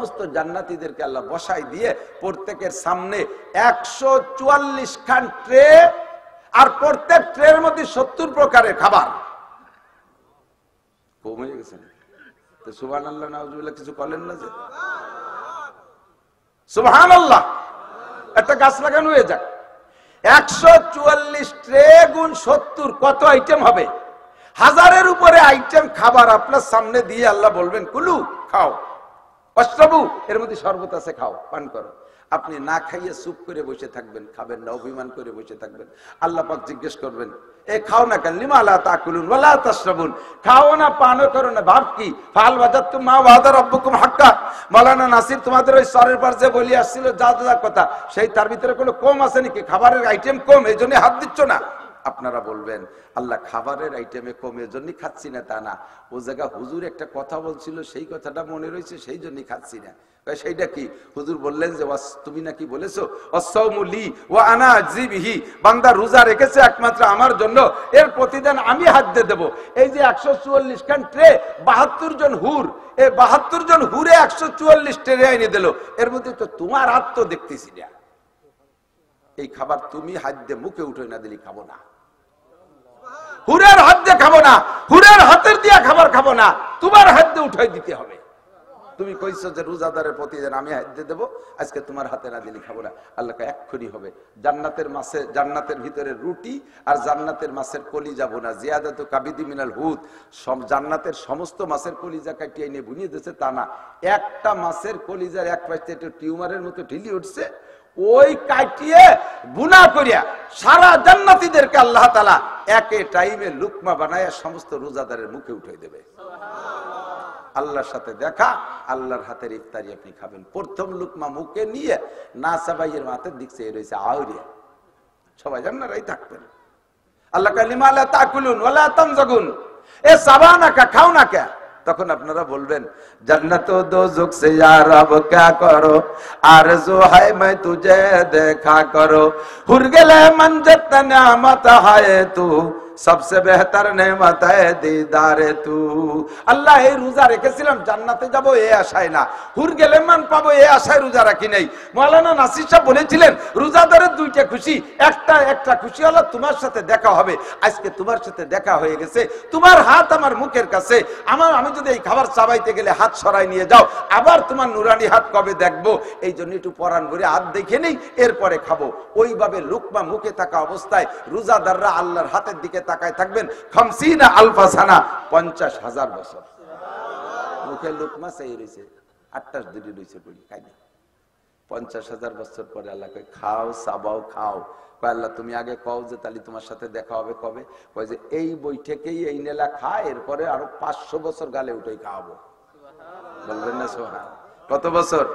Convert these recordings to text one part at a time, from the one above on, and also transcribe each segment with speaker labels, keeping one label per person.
Speaker 1: সমস্ত জান্নাতীদেরকে আল্লাহ বসাই দিয়ে প্রত্যেকের সামনে 144 খান ট্রে, আর প্রত্যেক ট্রের মধ্যে 70 প্রকারের খাবার। কমে গেছে তো সুবহানাল্লাহ নাউজুবিল্লাহ কিছু বলেন না যে সুবহানাল্লাহ। একটা গাছ লাগানো হয়ে যাক, 144 ট্রে গুণ 70 কত আইটেম হবে? 1000-এর উপরে আইটেম খাবার আপনার সামনে দিয়ে আল্লাহ বলবেন কুলু, খাও, অশ্রবু, এর মধ্যে শরবত আছে, খাও, পান করো। আপনি না খাইয়ে চুপ করে বসে থাকবেন, খাবেন না, অভিমান করে বসে থাকবেন। আল্লাহ পাক জিজ্ঞেস করবেন, এ খাও না কেন? লিমা লা তাকুলুন ওয়া লা তাশরাবুন, খাও না, পানও করো না, ভাব কি? ফাল ওয়াজাতুম মা ওয়াদা রাব্বুকুম হাক্কা। মাওলানা নাসির তোমাদের ওই সরের পর যে বলি আসছিল যা যা কথা, সেই তার ভিতরে কোনো কম আছে নাকি? খাবারের আইটেম কম, এই জন্য হাত দিচ্ছ না? আপনারা বলবেন আল্লাহ খাবারের আইটেমে কম, এর জন্যই খাচ্ছি না। তা না, ও জায়গা হুজুর একটা কথা বলছিল, সেই কথাটা মনে রয়েছে, সেই জন্যই খাচ্ছি না। সেইটা কি? হুজুর বললেন যে তুমি নাকি বলেছো অসসাউমু লি ওয়া আনা আজজি বিহি, বান্দা রোজা রেখেছে একমাত্র আমার জন্য, এর প্রতিদান আমি হাত দিয়ে দেবো। এই যে 144 খান ট্রে, 72 জন হুর, এই 72 জন হুরে 144 ট্রে এনে দিল, এর মধ্যে তো তোমার হাত তো দেখতেছি না। এই খাবার তুমি হাত দিয়ে মুখে উঠে না দিলে খাবো না, হুরের হাত দিয়ে খাবো না, হুরের হাতের দিয়ে খাবার খাবো না, তোমার হাত দিয়ে উঠাই দিতে হবে। তুমি কইছো যে রোজাদারের প্রতিদিন আমি হাত দিয়ে দেবো, আজকে তোমার হাতে না দিলে খাবো না। আল্লাহকে এক্ষুনি হবে জান্নাতের মাছে, জান্নাতের ভিতরে রুটি আর জান্নাতের মাছের কলিজা বোনা, জিয়াদাতু কাবিদি মিনাল হুদ, সব জান্নাতের সমস্ত মাছের কলিজা কাটিয়ে নিয়ে বুনিয়ে দিয়েছে তা না, একটা মাছের কলিজার এক পাশে একটু টিউমারের মতো ঢিলি উঠছে, ওই কাটিয়ে বুনা করিয়া সারা জান্নাতীদেরকে আল্লাহ তাআলা একে টাইমে লুকমা বানায় সমস্ত রোজাদারের মুখে উঠাই দেবে। আল্লাহর সাথে দেখা, আল্লাহর হাতের ইফতারি আপনি খাবেন। প্রথম লুকমা মুখে নিয়ে না সাবাইয়ের মাথার দিক চেয়ে রয়েছে আউরিয়া, সবাই জান্নারাই থাকবেন। আল্লাহ কালিমা লা তাকুলুন ওয়া লা তামজাগুন, এ সাবানা কা, খাও না কে? তখন আপনারা বলবেন জান্নাত ও দোজখ সে ইয়া রব क्या करो, आरज़ू है मैं तुझे देखा करो, हुर गले मंजत नेमत है तू, सबसे बेहतर नेमत है दीदारे तू। আল্লাহ এই রোজা রেখেছিলাম জান্নাতে যাব এই আশায় না, হুর গেলে মান পাবো এই আশায় রোজা রাখি নাই। মাওলানা নাসির সাহেব বলেছিলেন রোজাদারের দুইটা খুশি, একটা খুশি হলো তোমার সাথে দেখা হবে, আজকে তোমার সাথে দেখা হয়ে গেছে, তোমার হাত আমার মুখের কাছে, আমি যদি এই খাবার চাবাইতে গেলে হাত সরাই নিয়ে যাও, আবার তোমার নুরানি হাত কবে দেখবো, এই জন্য একটু পরাণ করে হাত দেখে নেই, এরপরে খাবো। ওইভাবে লুকমা মুখে থাকা অবস্থায় রোজাদাররা আল্লাহর হাতের দিকে তাকায় থাকবেন 50 আলফা সানা, 50,000 বছর। মুখে লুকমা সেই রয়েছে, 28 দিনই রয়েছে, বলি খাই না। 50,000 বছর পরে আল্লাহ কয় খাও, সাবাও, খাও। কয় আল্লাহ তুমি আগে কও যে তাহলে তোমার সাথে দেখা হবে কবে? কয় যে এই বৈঠকেই এই নেলা খা, এরপরে আরো 500 বছর গালে উঠেই খাওয়াবো। বলবেন না সোহান? কত বছর?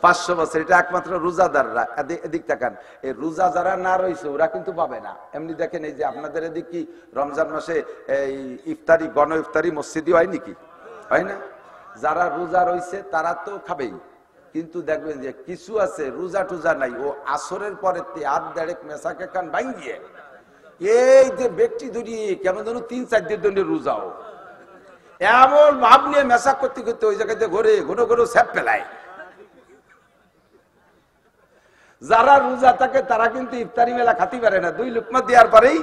Speaker 1: 500 বছর। এটা একমাত্র রোজাদাররা। এদিক তাকান, এই রোজা যারা না রয়েছে ওরা কিন্তু পাবে না। এমনি দেখেন এই যে আপনাদের এদিক কি রমজান মাসে এই ইফতারি, গণ ইফতারি মসজিদে হয় নাকি? হয় না? যারা রোজা রয়েছে তারা তো খাবেই, কিন্তু দেখবেন যে কিছু আছে রোজা টুজা নাই, ও আসরের পরে হাত দেড়েক মেসাকে কান ভাঙ্গিয়ে এই যে ব্যক্তি ধরিয়ে কেমন যেন 3-4 দিন রোজাও এমন ভাব নিয়ে মেসা করতে করতে ওই জায়গাতে ঘুরে ঘুরো স্যাপ ফেলায়। যারা রোজা থাকে তারা কিন্তু ইফতারি মেলা খাতে পারে না, 2 লুকমা দেওয়ার পরেই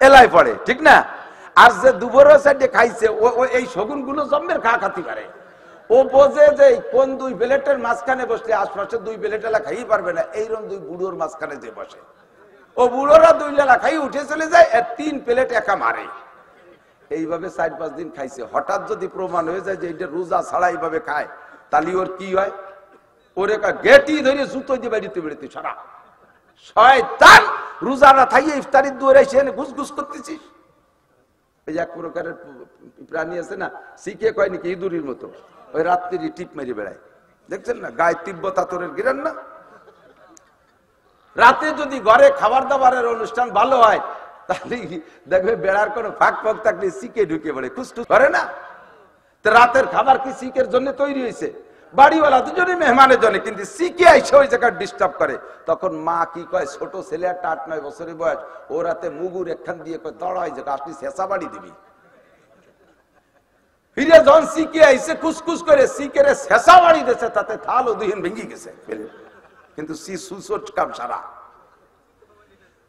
Speaker 1: এলাই পড়ে, ঠিক না? আর যে দুপুরের সাইডে খাইছে ও এই শগুন গুলো জম্মের খাতে পারে। ও বোঝে যে কোন 2 প্লেটের মাঝখানে বসলে আশপাশে 2 প্লেট এলা খাই পারবে না, এইরকম 2 বুড়োর মাঝখানে যে বসে, ও বুড়োরা 2 লেলা খাই উঠে চলে যায়, আর 3 প্লেট একা মারে। এইভাবে 4-5 দিন খাইছে। হঠাৎ যদি প্রমাণ হয়ে যায় যে এটা রোজা ছাড়া এইভাবে খায়, তাহলে ওর কি হয়? ওরে গেটি ধরে জুতো দিয়ে বেরিতে বেরিতে সারা শয়তান, রোজা না থাইয়ে ইফতারির দুয়ারে এসে ঘুস করতেছিস। এই এক প্রকারের প্রাণী আছে না, শিখে কয় নাকি ইঁদুরের মতো, ওই রাত্রি টিপ মেরে বেড়ায়, দেখছেন না? গায়ে তিব্বত আতরের গিরান না। রাতে যদি ঘরে খাবার দাবারের অনুষ্ঠান ভালো হয়, তাহলে দেখবে বেড়ার কোনো ফাঁক থাকলে শিখে ঢুকে পড়ে, খুসটুস করে না। তো রাতের খাবার কি শিখের জন্য তৈরি হয়েছে? বাড়িওয়ালা দুজনে মেহমানের জন্য, কিন্তু শিখে আইসে ওই জায়গায় ডিস্টার্ব করে। তখন মা কি কয়, ছোট ছেলে একটা 8-9 বছরের বয়স, ও রাতে মুগুর একখান দিয়ে কয় দড়াই যে আসলি শেষা বাড়ি দিবি। ফিরে যখন সিকে আইসে কুসকুস করে সিকেরে শেষা বাড়ি দিয়েছে, তাতে থাল ও দুহিন ভেঙে গেছে, কিন্তু সি সুসট কাম সারা।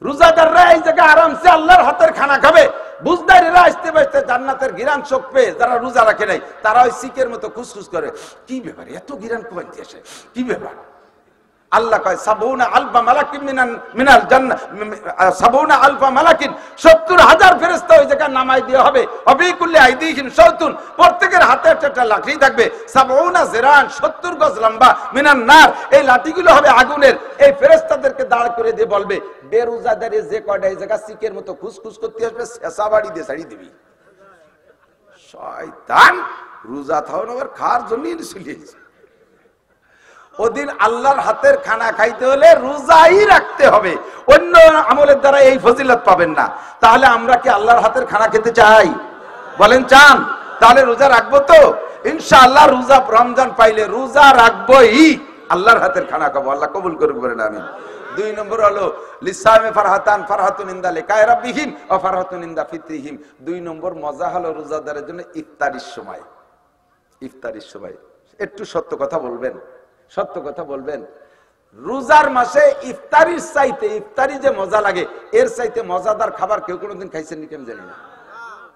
Speaker 1: রোজাদাররা এই জায়গায় আরামসে আল্লাহর হাতের খানা খাবে। বুঝদারিরা আসতে বসতে জান্নাতের গিরান চোখ পেয়ে যারা রোজা রাখে নাই, তারা ওই সিকের মতো খুসখুস করে, কি ব্যাপার এত গিরান কোয়ান আসে, কি ব্যাপার? আল্লাহ কয় সাবউনা আলফা মালাকিন মিনাল জান্নাহ, সাবউনা আলফা মালাকিন ৭০,০০০ ফেরেশতা ওই জায়গায় নামাই দেওয়া হবে। অফি কুল্লি আইদিহিম শাওতুন, প্রত্যেকের হাতে একটা লাঠি থাকবে, সাবউনা জিরান ৭০ গজ লম্বা, মিনান নার, এই লাঠিগুলো হবে আগুনের। এই ফেরেশতাদেরকে দাঁড় করে দিয়ে বলবে, বেরোজাদারে যে কয়টা এই জায়গা সিকের মতো খুসখুস করতে আসবে, শেষা বাড়ি দিয়ে ছাড়ি দিবি। শয়তান রোজা থাও না খাওয়ার জন্যই চলিয়েছে। ওদিন আল্লাহর হাতের খানা খাইতে হলে রোজাই রাখতে হবে, অন্য আমলের দ্বারা এই ফজিলত পাবেন না। তাহলে আমরা কি আল্লাহর হাতের খানা খেতে চাই? বলেন চান? তাহলে রোজা রাখবো তো ইনশাআল্লাহ। রোজা রমজান পাইলে রোজা রাখবোই, আল্লাহর হাতের খানা খাবো। আল্লাহ কবুল করুক বলেন আমিন। 2 নম্বর হলো লিসামে ফারহাতান, ফারহাতুন ইনদা লিকায়ে রাব্বিহিম ওয়া ফারহাতুন ইনদা ফিতরিহিম। 2 নম্বর মজা হলো রোজাদারের জন্য ইফতারির সময়। ইফতারির সময় একটু সত্য কথা বলবেন, সত্য কথা বলবেন। রোজার মাসে ইফতারির চাইতে, ইফতারি যে মজা লাগে এর চাইতে মজাদার খাবার কেউ কোনোদিন খাইছেন নি? কেমন জানি না।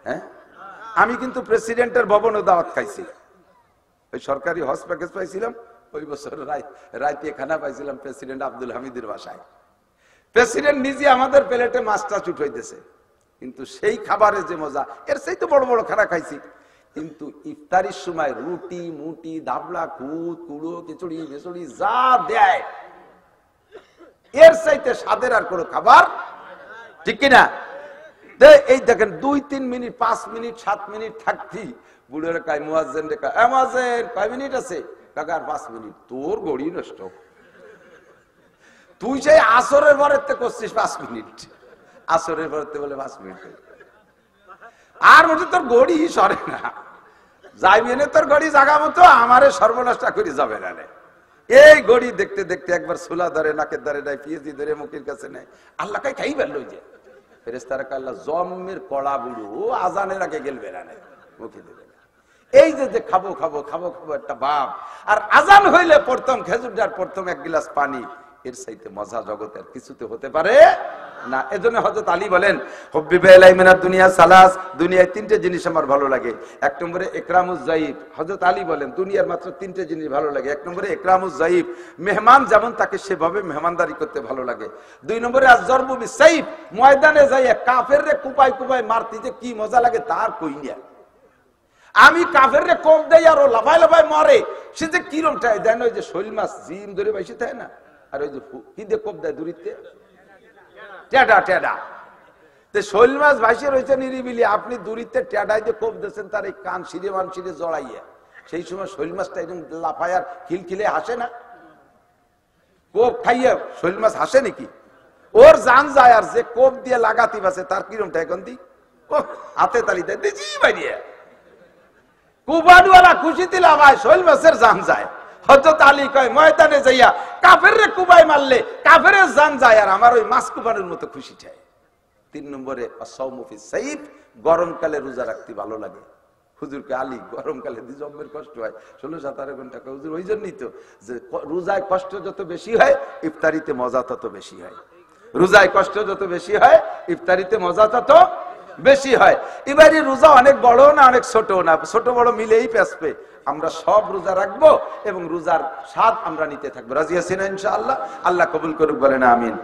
Speaker 1: হ্যাঁ, আমি কিন্তু প্রেসিডেন্টের ভবনে দাওয়াত খাইছি, ওই সরকারি হজ প্যাকেজ পাইছিলাম, ওই বছর রাইতে খানা পাইছিলাম প্রেসিডেন্ট আব্দুল হামিদের বাসায়। প্রেসিডেন্ট নিজে আমাদের প্লেটে মাছটা চুট হইতেছে, কিন্তু সেই খাবারের যে মজা এর চাইতে বড় বড় খানা খাইছি। কিন্তু ইফতারির সময় রুটি মুটি দাবলা কুদ কুড়ো খিচুড়ি মিচুড়ি যা দেয় এর চাইতে স্বাদের আর কোনো খাবার, ঠিক কিনা? এই দেখেন 2-3 মিনিট 5 মিনিট 7 মিনিট থাকতি বুড়ের কায় মুয়াজ্জিন রে কয়, মুয়াজ্জিন কয় মিনিট আছে? কাকা আর 5 মিনিট। তোর গড়ি নষ্ট, তুই সেই আসরের পরেতে করছিস 5 মিনিট, আসরের পরেতে বলে 5 মিনিট, আর মোটে তোর গড়ি সরে না। যাইবি না তোর গড়ি জাগা মতো, আমারে সর্বনাশটা করে যাবে না। এই গড়ি দেখতে দেখতে একবার সুলা ধরে, নাকের ধরে নেয়, পিএসি ধরে মুখের কাছে নেয়। আল্লাহ কাই খাই বেরলো যে ফেরেশতারা আল্লাহ জম্মের কড়া বুড়ো, ও আজানের আগে গেলবে না, মুখে দেবে না। এই যে খাবো খাবো খাবো খাবো একটা ভাব, আর আজান হইলে প্রথম খেজুর ডার প্রথম 1 গ্লাস পানি, এর চাইতে মজা জগতের কিছুতে হতে পারে না। এজন্য হযরত আলী বলেন, হুব্বিবা ইলাইয়া মিনাদ দুনিয়া সালাস, দুনিয়ায় 3টে জিনিস আমার ভালো লাগে। 1 নম্বরে ইকরামুজ যায়িফ। হযরত আলী বলেন দুনিয়ার মাত্র 3টে জিনিস ভালো লাগে। 1 নম্বরে ইকরামুজ যায়িফ, মেহমান যেমন তাকে সেভাবে মেহমানদারি করতে ভালো লাগে। 2 নম্বরে আয-যরবু বিস-সাইফ, ময়দানে যাইয়া কাফেররে কুপাই কুপাই মারতে যে কি মজা লাগে তার কই না। আমি কাফেররে কোপ দেই আর ও লাফায় লাফায় মরে, সে যে কিরম টাই দেন, ওই যে শৈল মাছ জিম ধরে বাইসে থাকে না, আর ওই যে কি দিয়ে কোপ দেয় দূরিতে টেডা টেডা, তো শৈল মাছ ভাসে রয়েছে নিরিবিলি, আপনি দূরিতে টেডাই দিয়ে কোপ দিয়েছেন তার এই কান সিঁড়ে মান সিঁড়ে জড়াইয়া, সেই সময় শৈল মাছটা একদম লাফায় আর খিলখিলে হাসে না? কোপ খাইয়া শৈল মাছ হাসে নাকি? ওর জান যায়, আর যে কোপ দিয়ে লাগাতি বাসে তার কিরম ঠেকন দি, ও হাতে তালি দেয় দিজি বাইরিয়া, কুবাডওয়ালা খুশি দিলা ভাই শৈল মাছের জান যায়। হযরত আলী কয় ময়দানে যাইয়া কাফেররে কুবাই মারলে কাফেরের জান যায়, আর আমার ওই মাছ কুবানোর মতো খুশি চায়। 3 নম্বরে আস-সাওমু ফিস-সাইফ, গরমকালে রোজা রাখতে ভালো লাগে। হুজুরকে আলী গরমকালে জম্মের কষ্ট হয়, 16-17 ঘন্টা। হুজুর ওই জন্যই তো যে রোজায় কষ্ট যত বেশি হয় ইফতারিতে মজা তত বেশি হয়। রোজায় কষ্ট যত বেশি হয় ইফতারিতে মজা তত বেশি হয়। এবারে রোজা অনেক বড় না অনেক ছোট না, ছোট বড় মিলেই পেছবে। আমরা সব রোজা রাখবো এবং রোজার স্বাদ আমরা নিতে থাকবো। রাজি আছেন ইনশাআল্লাহ? আল্লাহ কবুল করুক বলেন আমিন।